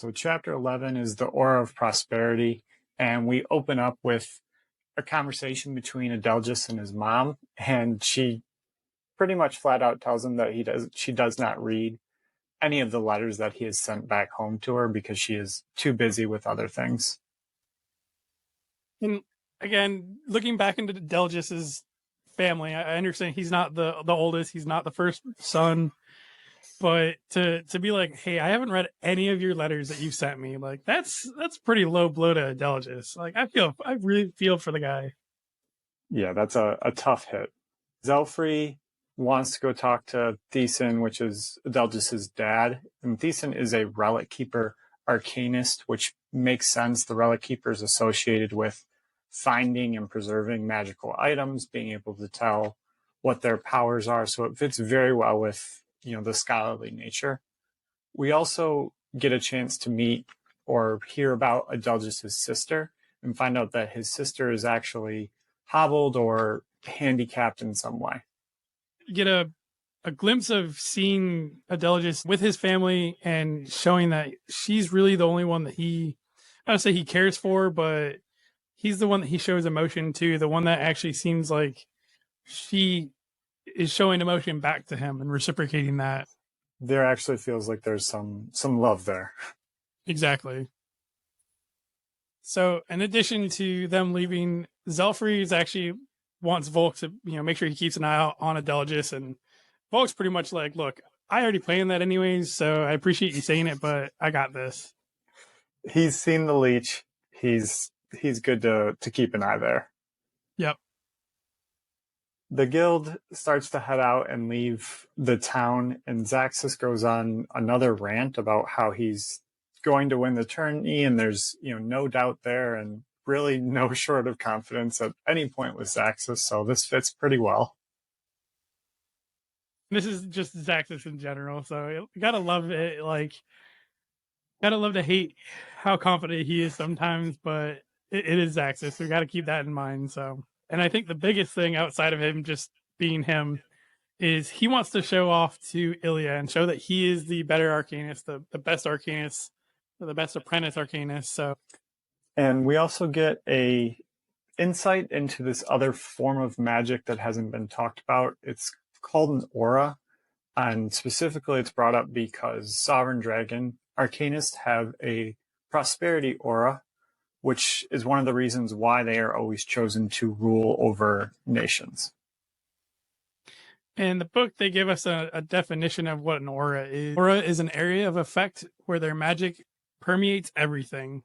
So chapter 11 is the Aura of Prosperity, and we open up with a conversation between Adelgis and his mom, and she pretty much flat out tells him that she does not read any of the letters that he has sent back home to her because she is too busy with other things. And again, looking back into Adelgis's family, I understand he's not the oldest, he's not the first son, but to be like, hey, I haven't read any of your letters that you sent me, like that's pretty low blow to Adelgis. Like I really feel for the guy. Yeah, that's a tough hit. Zelfrey wants to go talk to Thiessen, which is Adelgis's dad, and Thiessen is a relic keeper arcanist, which makes sense. The relic keeper is associated with finding and preserving magical items, being able to tell what their powers are, so it fits very well with the scholarly nature. We also get a chance to meet or hear about Adelgis's sister and find out that his sister is actually hobbled or handicapped in some way. Get a glimpse of seeing Adelgis with his family and showing that she's really the only one that I don't say he cares for, but he's the one that he shows emotion to, the one that actually seems like she is showing emotion back to him and reciprocating that. There actually feels like there's some love there. Exactly. So in addition to them leaving, Zelfrey actually wants Volk to make sure he keeps an eye out on Adelgis, and Volk's pretty much like, look, I already planned that anyways, so I appreciate you saying it, but I got this. He's seen the leech. He's good to keep an eye there. Yep. The guild starts to head out and leave the town, and Zaxxas goes on another rant about how he's going to win the tourney, and there's no doubt there, and really no short of confidence at any point with Zaxxas, so this fits pretty well. This is just Zaxxas in general, so you gotta love it. Like, gotta love to hate how confident he is sometimes, but it is Zaxxas. So we gotta keep that in mind. So, and I think the biggest thing outside of him just being him is he wants to show off to Ilya and show that he is the better arcanist, the best arcanist, the best apprentice arcanist. So, and we also get a insight into this other form of magic that hasn't been talked about. It's called an aura, and specifically it's brought up because Sovereign Dragon arcanists have a prosperity aura, which is one of the reasons why they are always chosen to rule over nations. In the book, they give us a definition of what an aura is. Aura is an area of effect where their magic permeates everything.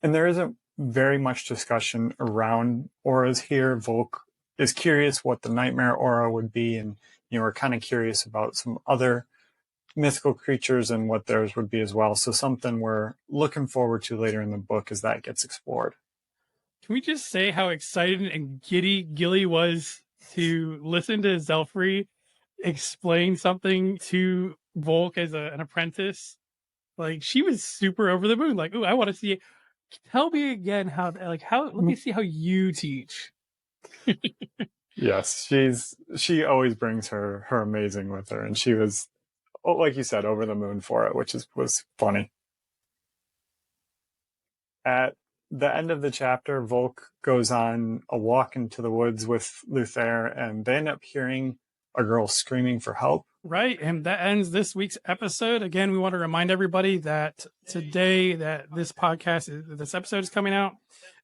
And there isn't very much discussion around auras here. Volk is curious what the nightmare aura would be, and we're kind of curious about some other mythical creatures and what theirs would be as well. So something we're looking forward to later in the book as that gets explored. Can we just say how excited and giddy Gilly was to listen to Zelfrey explain something to Volk as an apprentice? Like, she was super over the moon. Like, ooh, I want to see it. Tell me again how let me see how you teach. Yes, she always brings her amazing with her, and she was, like you said, over the moon for it, which was funny. At the end of the chapter, Volk goes on a walk into the woods with Luther, and they end up hearing a girl screaming for help. Right, and that ends this week's episode. Again, we want to remind everybody that today that this episode is coming out,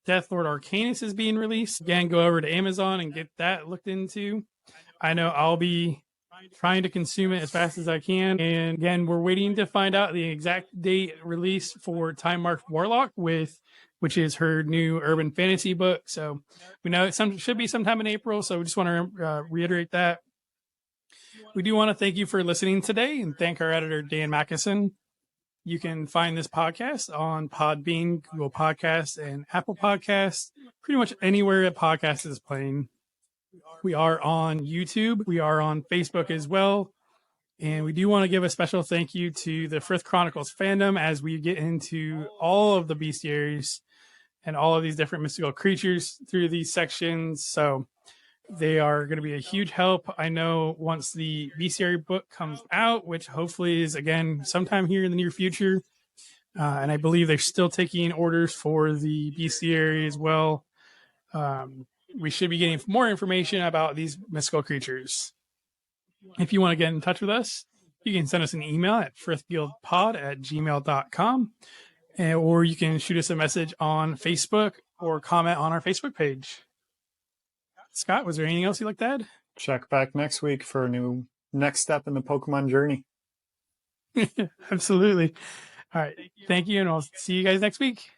Death Lord Arcanus is being released. Again, go over to Amazon and get that looked into. I know I'll be trying to consume it as fast as I can. And again, we're waiting to find out the exact date release for Time Marked Warlock, which is her new urban fantasy book. So we know it should be sometime in April. So we just want to reiterate that. We do want to thank you for listening today and thank our editor, Dan Mackison. You can find this podcast on Podbean, Google Podcasts, and Apple Podcasts, pretty much anywhere a podcast is playing. We are on YouTube. We are on Facebook as well. And we do want to give a special thank you to the Frith Chronicles fandom as we get into all of the bestiaries and all of these different mystical creatures through these sections. So they are going to be a huge help. I know once the bestiary book comes out, which hopefully is, again, sometime here in the near future, And I believe they're still taking orders for the bestiary as well. We should be getting more information about these mystical creatures. If you want to get in touch with us, you can send us an email at frithguildpod@gmail.com, or you can shoot us a message on Facebook or comment on our Facebook page. Scott, was there anything else you'd like to add? Check back next week for a new next step in the Pokemon journey. Absolutely. All right. Thank you, and I'll see you guys next week.